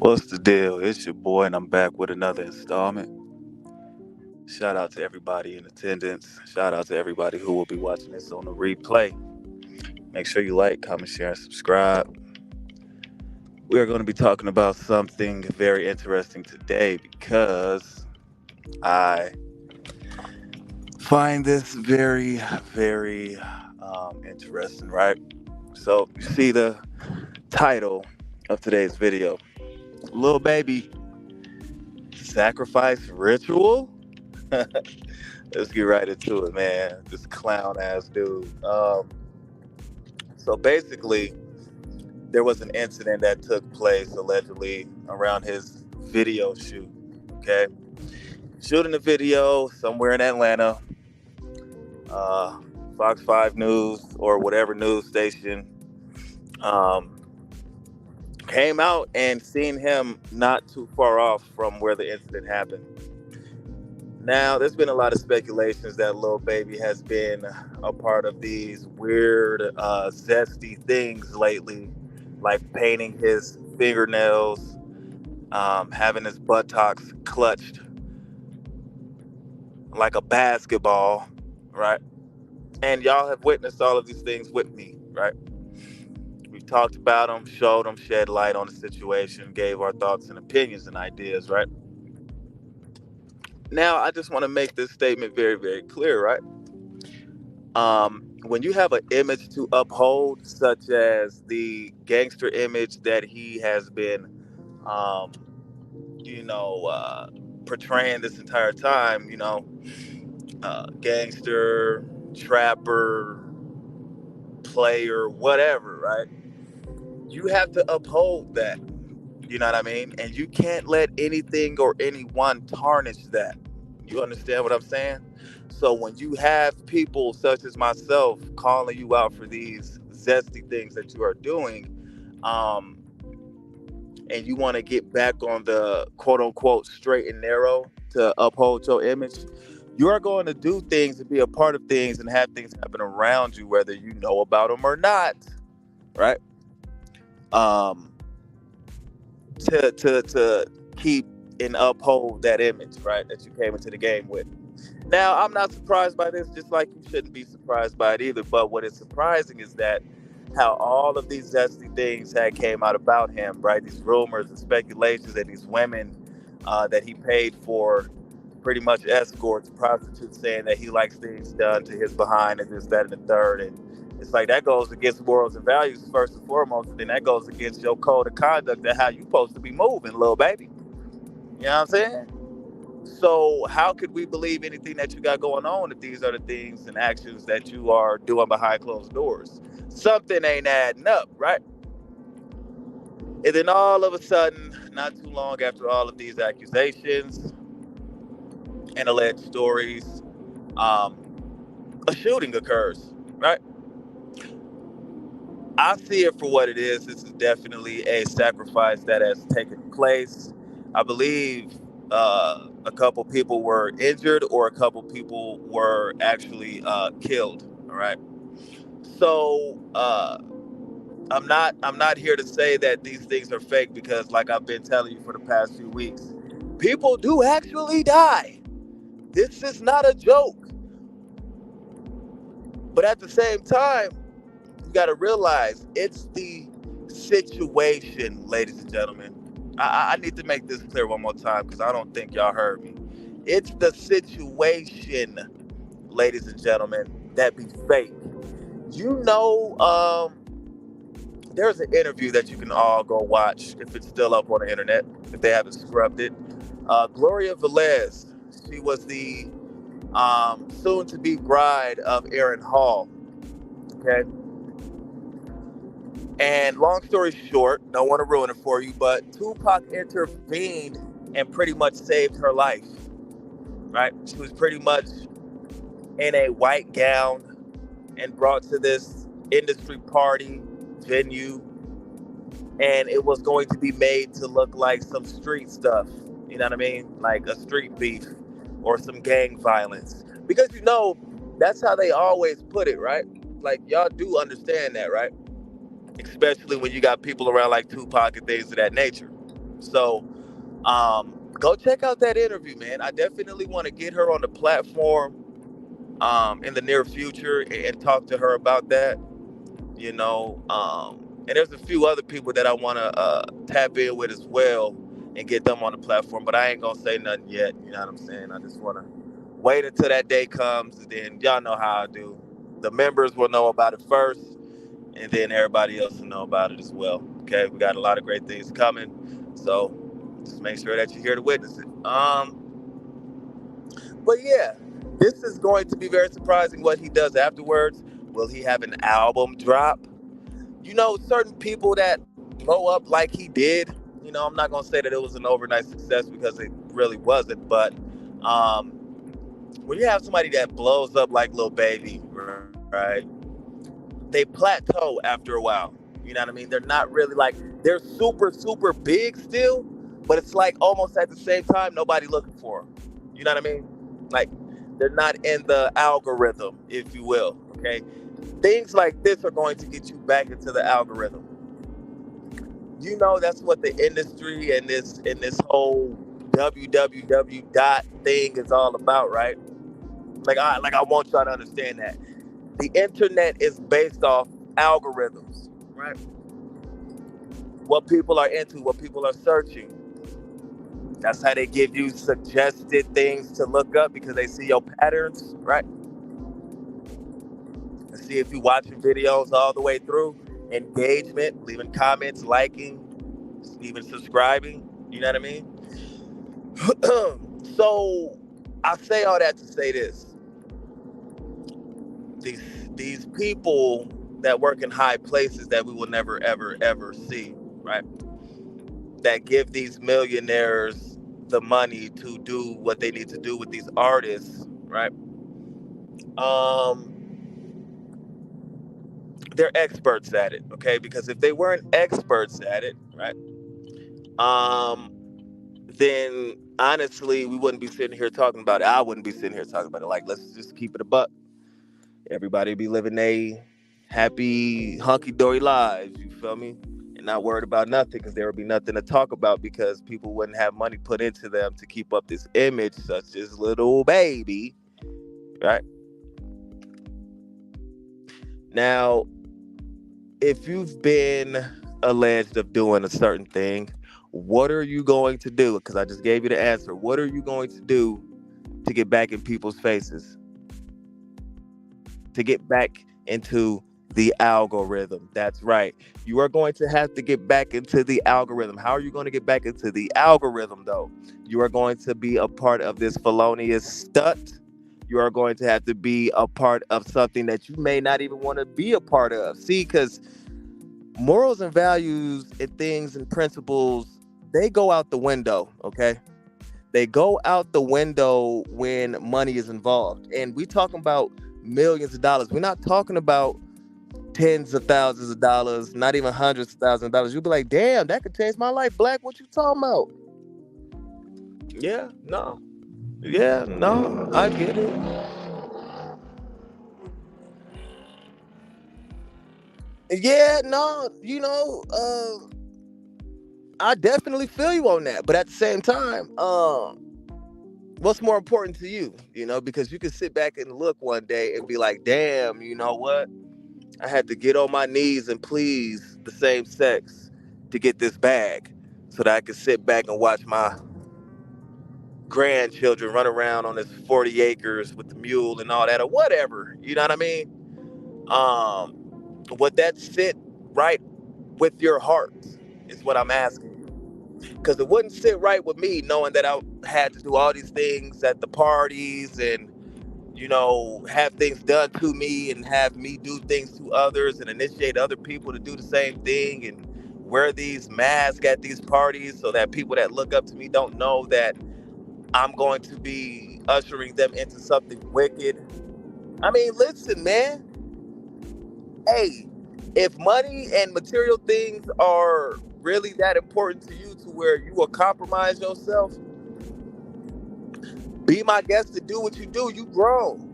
What's the deal? It's your boy, and I'm back with another installment. Shout out to everybody in attendance. Shout out to everybody who will be watching this on the replay. Make sure you like, comment, share, and subscribe. We are going to be talking about something very interesting today because I find this very interesting, right? So, you see the title of today's video: Little Baby Sacrifice Ritual? Let's get right into it, man. This clown ass dude. So basically, there was an incident that took place allegedly around his video shoot. Okay, shooting the video somewhere in Atlanta. Uh, Fox 5 News or whatever news station um, came out and seen him not too far off from where the incident happened. Now, there's been a lot of speculations that Lil Baby has been a part of these weird, zesty things lately, like painting his fingernails, having his buttocks clutched like a basketball, right? And y'all have witnessed all of these things with me, right? We've talked about them, showed them, shed light on the situation, gave our thoughts and opinions and ideas, right? Now, I just want to make this statement very clear, right? When you have an image to uphold, such as the gangster image that he has been, um, you know, uh, portraying this entire time, gangster, trapper, player, whatever, right? You have to uphold that. You know what I mean? And you can't let anything or anyone tarnish that. You understand what I'm saying? So when you have people such as myself calling you out for these zesty things that you are doing, um, and you want to get back on the quote unquote straight and narrow to uphold your image, you are going to do things and be a part of things and have things happen around you, whether you know about them or not, right? Um, to keep and uphold that image, right, that you came into the game with. Now, I'm not surprised by this, just like you shouldn't be surprised by it either. But what is surprising is that how all of these zesty things had came out about him, right? These rumors and speculations and these women that he paid for, pretty much escorts, prostitutes, saying that he likes things done to his behind and this, that, and the third. And it's like that goes against morals and values first and foremost, and then that goes against your code of conduct and how you supposed to be moving, little baby. You know what I'm saying? So how could we believe anything that you got going on if these are the things and actions that you are doing behind closed doors? Something ain't adding up, right? And then all of a sudden, not too long after all of these accusations and alleged stories, um, a shooting occurs, right? I see it for what it is. This is definitely a sacrifice that has taken place. I believe a couple people were injured, or a couple people were actually killed. All right. So I'm not here to say that these things are fake because, like I've been telling you for the past few weeks, people do actually die. This is not a joke. But at the same time, you got to realize it's the situation, ladies and gentlemen. I need to make this clear one more time because I don't think y'all heard me. It's the situation, ladies and gentlemen, that be fake. You know, there's an interview that you can all go watch if it's still up on the internet, if they haven't scrubbed it. Gloria Velez, she was the soon to be bride of Aaron Hall. Okay. And long story short, don't want to ruin it for you, but Tupac intervened and pretty much saved her life. Right? She was pretty much in a white gown and brought to this industry party venue, and it was going to be made to look like some street stuff. You know what I mean? Like a street beef or some gang violence. Because that's how they always put it, right? Like y'all do understand that, right? Especially when you got people around like Tupac and things of that nature. So go check out that interview, man. I definitely want to get her on the platform in the near future and talk to her about that. You know, and there's a few other people that I want to tap in with as well and get them on the platform. But I ain't gonna say nothing yet. You know what I'm saying? I just want to wait until that day comes, and then y'all know how I do. The members will know about it first, and then everybody else will know about it as well. Okay, we got a lot of great things coming, so just make sure that you're here to witness it. But yeah, this is going to be very surprising what he does afterwards. Will he have an album drop? You know, certain people that blow up like he did, you know, I'm not going to say that it was an overnight success because it really wasn't, but um, when you have somebody that blows up like Lil Baby, right, they plateau after a while. You know what I mean? They're not really like, they're super, super big still, but it's like almost at the same time, nobody looking for them. You know what I mean? Like, they're not in the algorithm, if you will, okay? Things like this are going to get you back into the algorithm. You know that's what the industry and this whole www dot thing is all about, right? Like I want y'all to understand that the internet is based off algorithms, right? What people are into, what people are searching. That's how they give you suggested things to look up because they see your patterns, right? And see if you watching videos all the way through. Engagement, leaving comments, liking, even subscribing. You know what I mean? So I say all that to say this: these these people that work in high places that we will never ever ever see, right? That give these millionaires the money to do what they need to do with these artists, right? Um, they're experts at it, okay? Because if they weren't experts at it, right? Um, then honestly, we wouldn't be sitting here talking about it. I wouldn't be sitting here talking about it. Like, let's just keep it a buck. Everybody be living a happy, hunky dory lives. You feel me? And not worried about nothing because there would be nothing to talk about because people wouldn't have money put into them to keep up this image, such as Little Baby, right? Now, if you've been alleged of doing a certain thing, what are you going to do? Because I just gave you the answer. What are you going to do to get back in people's faces? To get back into the algorithm. That's right. You are going to have to get back into the algorithm. How are you going to get back into the algorithm, though? You are going to be a part of this felonious stunt. You are going to have to be a part of something that you may not even want to be a part of. See, because morals and values and things and principles, they go out the window, okay? They go out the window when money is involved. And we talking about millions of dollars. We're not talking about tens of thousands of dollars, not even hundreds of thousands of dollars. You'll be like, damn, that could change my life. Black, what you talking about? Yeah, no. Yeah, no, I get it. Yeah, no, I definitely feel you on that. But at the same time, what's more important to you? Because you can sit back and look one day and be like, damn, you know what? I had to get on my knees and please the same sex to get this bag so that I could sit back and watch my grandchildren run around on this 40 acres with the mule and all that or whatever. You know what I mean? Would that sit right with your heart is what I'm asking you. Because it wouldn't sit right with me knowing that I had to do all these things at the parties and have things done to me and have me do things to others and initiate other people to do the same thing and wear these masks at these parties so that people that look up to me don't know that I'm going to be ushering them into something wicked. I mean, listen, man. Hey, if money and material things are really that important to you to where you will compromise yourself, be my guest to do what you do. You grown.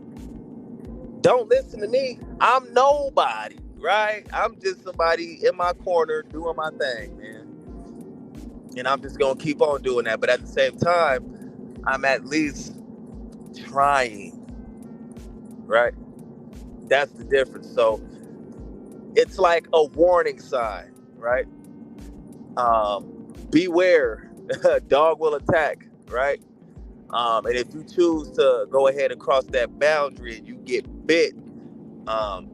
Don't listen to me. I'm nobody, right? I'm just somebody in my corner doing my thing, man. and I'm just gonna keep on doing that. But at the same time, I'm at least trying, right? That's the difference. So it's like a warning sign, right? Beware, dog will attack, right? And if you choose to go ahead and cross that boundary and you get bit, um,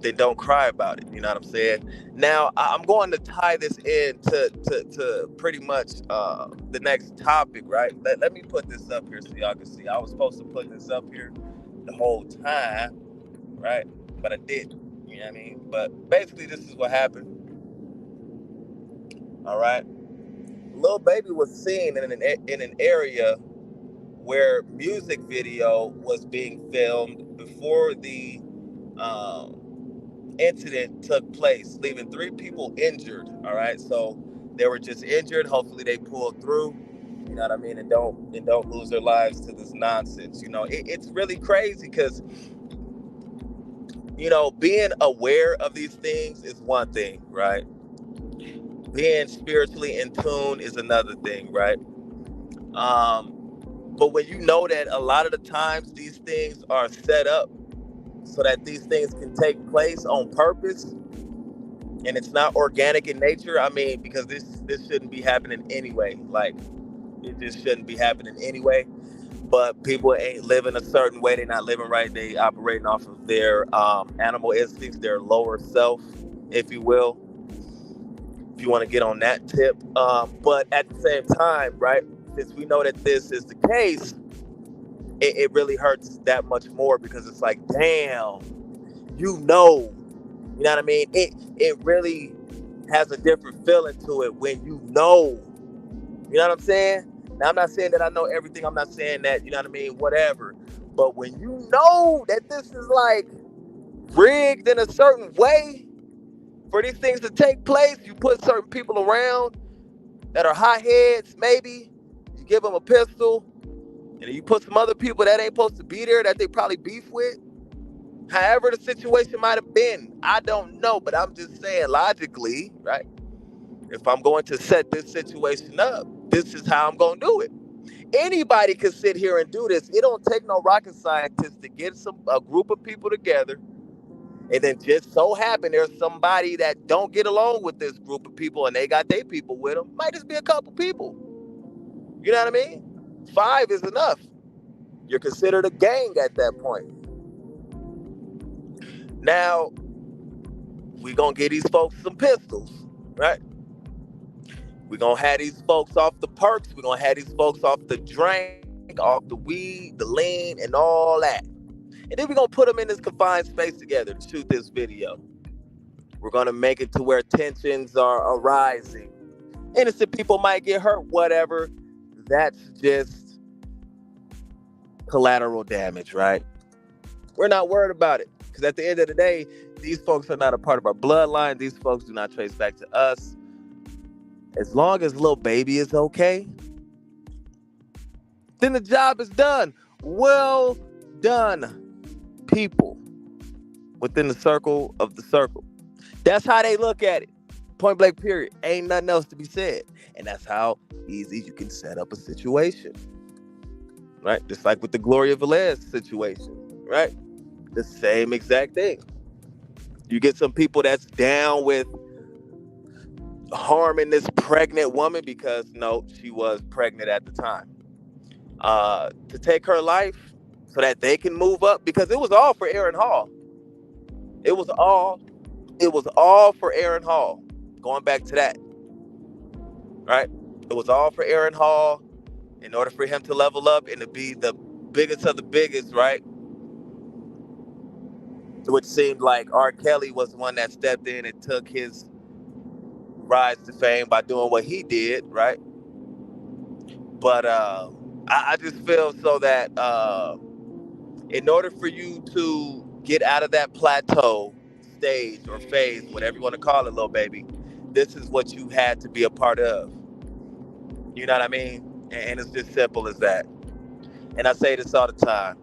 then don't cry about it. You know what I'm saying? Now, I'm going to tie this in to pretty much the next topic, right? Let me put this up here so y'all can see. I was supposed to put this up here the whole time, right? But I didn't. You know what I mean? But basically, this is what happened. All right. Lil Baby was seen in an area where music video was being filmed before the um, incident took place, leaving three people injured. All right, so they were just injured. Hopefully, they pulled through. You know what I mean, and don't lose their lives to this nonsense. You know, it's really crazy because being aware of these things is one thing, right? Being spiritually in tune is another thing, right? Um, but when you know that a lot of the times these things are set up so that these things can take place on purpose and it's not organic in nature. I mean, because this shouldn't be happening anyway. Like, it just shouldn't be happening anyway. But people ain't living a certain way. They're not living right. They operating off of their animal instincts, their lower self, if you will. If you want to get on that tip, but at the same time, right? Since we know that this is the case, it really hurts that much more because it's like, damn, you know, you know what I mean? It really has a different feeling to it when you know. You know what I'm saying? Now I'm not saying that I know everything. I'm not saying that, you know what I mean, whatever. But when you know that this is like rigged in a certain way for these things to take place, you put certain people around that are hotheads, maybe. You give them a pistol, and you put some other people that ain't supposed to be there that they probably beef with. However the situation might have been, I don't know, but I'm just saying logically, right? If I'm going to set this situation up, this is how I'm going to do it. Anybody can sit here and do this. It don't take no rocket scientist to get a group of people together, and then just so happen there's somebody that don't get along with this group of people, and they got their people with them. Might just be a couple people. You know what I mean? Five is enough. You're considered a gang at that point. Now, we gonna get these folks some pistols, right? We gonna have these folks off the perks. We gonna have these folks off the drink, off the weed, the lean, and all that. And then we gonna put them in this confined space together to shoot this video. We're gonna make it to where tensions are arising. Innocent people might get hurt, whatever. That's just collateral damage, right? We're not worried about it. Because at the end of the day, these folks are not a part of our bloodline. These folks do not trace back to us. As long as Lil Baby is okay, then the job is done. Well done, people within the circle of the circle. That's how they look at it. Point blank, period. Ain't nothing else to be said. And that's how easy you can set up a situation. Right? Just like with the Gloria Velez situation. Right? The same exact thing. You get some people that's down with harming this pregnant woman because, no, she was pregnant at the time. To take her life so that they can move up, because it was all for Aaron Hall. It was all for Aaron Hall. Going back to that, right? It was all for Aaron Hall in order for him to level up and to be the biggest of the biggest, right? Which seemed like R. Kelly was the one that stepped in and took his rise to fame by doing what he did, right? But I just feel so that in order for you to get out of that plateau stage or phase, whatever you want to call it, Lil Baby, this is what you had to be a part of. You know what I mean? And it's just simple as that. And I say this all the time.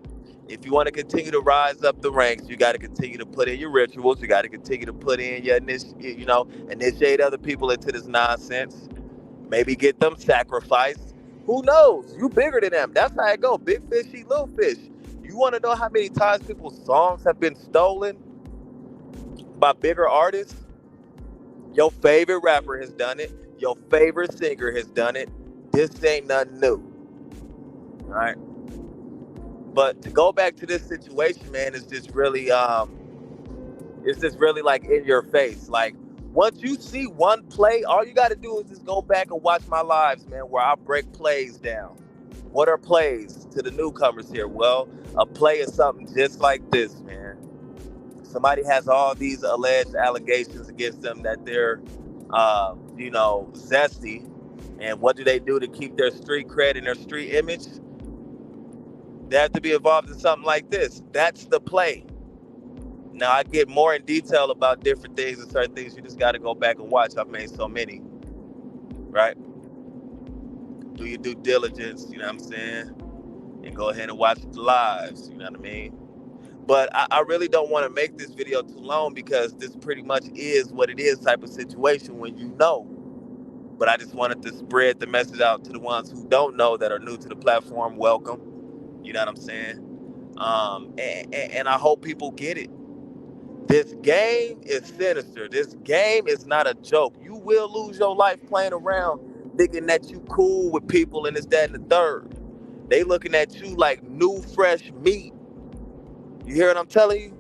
If you want to continue to rise up the ranks, you got to continue to put in your rituals. You got to continue to put in your initiate other people into this nonsense. Maybe get them sacrificed. Who knows? You bigger than them. That's how it go. Big fish eat little fish. You want to know how many times people's songs have been stolen by bigger artists? Your favorite rapper has done it. Your favorite singer has done it. This ain't nothing new, right? But to go back to this situation, man, it's just really like in your face. Like once you see one play, all you got to do is just go back and watch my lives, man, where I break plays down. What are plays to the newcomers here? Well, a play is something just like this, man. Somebody has all these alleged allegations against them that they're, zesty. And what do they do to keep their street cred and their street image? They have to be involved in something like this. That's the play. Now, I get more in detail about different things and certain things. You just got to go back and watch. I've made so many, right? Do your due diligence, you know what I'm saying? And go ahead and watch the lives, you know what I mean? But I really don't want to make this video too long because this pretty much is what it is type of situation when you know. But I just wanted to spread the message out to the ones who don't know that are new to the platform. Welcome. You know what I'm saying? And I hope people get it. This game is sinister. This game is not a joke. You will lose your life playing around thinking that you cool with people and this, that, and the third. They looking at you like new, fresh meat. You hear what I'm telling you?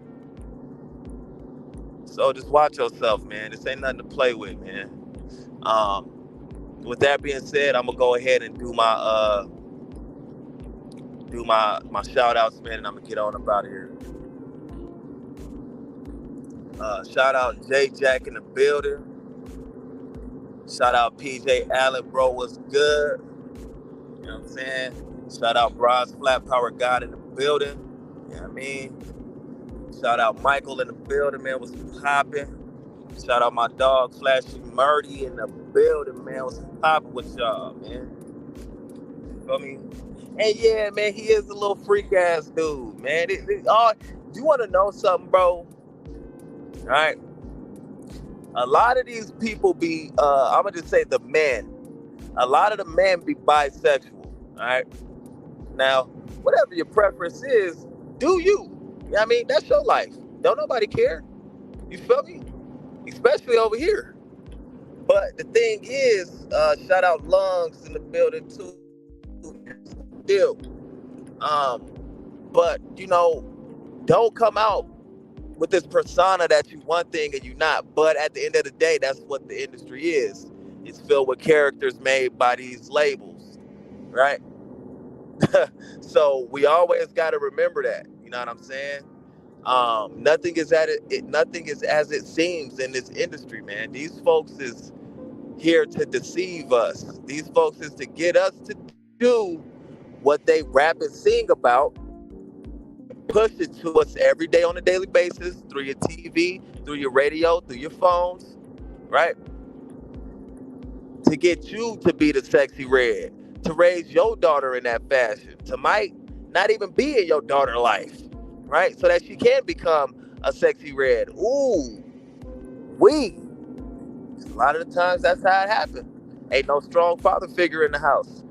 So just watch yourself, man. This ain't nothing to play with, man. With that being said, I'm gonna go ahead and do my shout outs, man, and I'm gonna get on up out of here. Shout out J Jack in the building. Shout out PJ Allen, bro, what's good? You know what I'm saying? Shout out Bronze Flat Power God in the building. You know what I mean? Shout out Michael in the building, man, what's popping? Shout out my dog Flashy Murdy in the building, man, what's popping with y'all, man? You feel me? And yeah, man, he is a little freak ass dude, man. You want to know something, bro? All right. A lot of these people be, I'm going to just say the men. A lot of the men be bisexual, all right? Now, whatever your preference is, do you. You know what I mean? That's your life. Don't nobody care. You feel me? Especially over here. But the thing is, shout out Lungs in the building too. Still. But, don't come out with this persona that you one thing and you not. But at the end of the day, that's what the industry is. It's filled with characters made by these labels, right? So we always got to remember that. You know what I'm saying? Nothing is nothing is as it seems in this industry, man. These folks is here to deceive us. These folks is to get us to do what they rap and sing about, push it to us every day on a daily basis through your TV, through your radio, through your phones, right? To get you to be the sexy red, to raise your daughter in that fashion, to might not even be in your daughter's life, right? So that she can become a sexy red. Ooh, a lot of the times that's how it happens. Ain't no strong father figure in the house.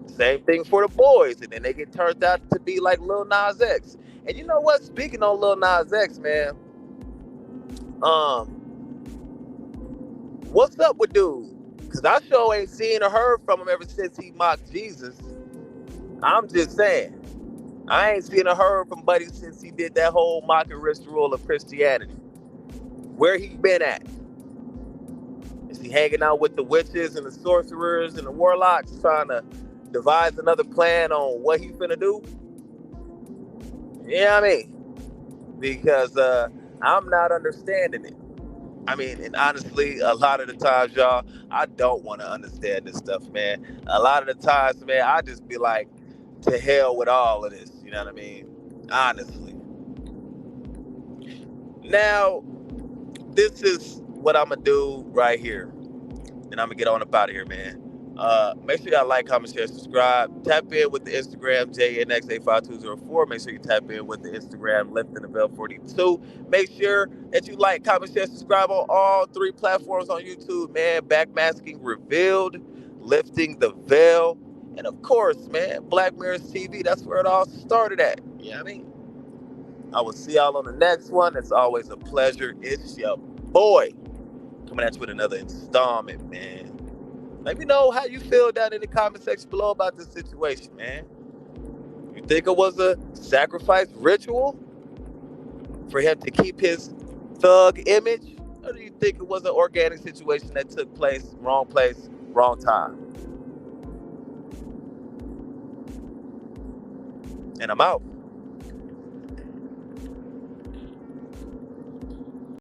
Same thing for the boys, and then they get turned out to be like Lil Nas X. And you know what? Speaking on Lil Nas X, man, what's up with dude? Because I sure ain't seen or heard from him ever since he mocked Jesus. I'm just saying. I ain't seen or heard from Buddy since he did that whole mocking ritual of Christianity. Where he been at? Is he hanging out with the witches and the sorcerers and the warlocks trying to devise another plan on what he finna do? You know what I mean? Because I'm not understanding it. I mean, and honestly, a lot of the times, y'all, I don't want to understand this stuff, man. A lot of the times, man, I just be like, to hell with all of this. You know what I mean? Honestly. Now, this is what I'm going to do right here. And I'm going to get on up out of here, man. Make sure y'all like, comment, share, subscribe. Tap in with the Instagram JNX85204. Make sure you tap in with the Instagram Lifting the Veil 42. Make sure that you like, comment, share, subscribe on all three platforms on YouTube, man. Backmasking Revealed, Lifting the Veil, and of course, man, Black Mirrors TV. That's where it all started at. You know what I mean? I will see y'all on the next one. It's always a pleasure. It's your boy coming at you with another installment, man. Let me know how you feel down in the comment section below about this situation, man. You think it was a sacrifice ritual for him to keep his thug image? Or do you think it was an organic situation that took place, wrong time? And I'm out.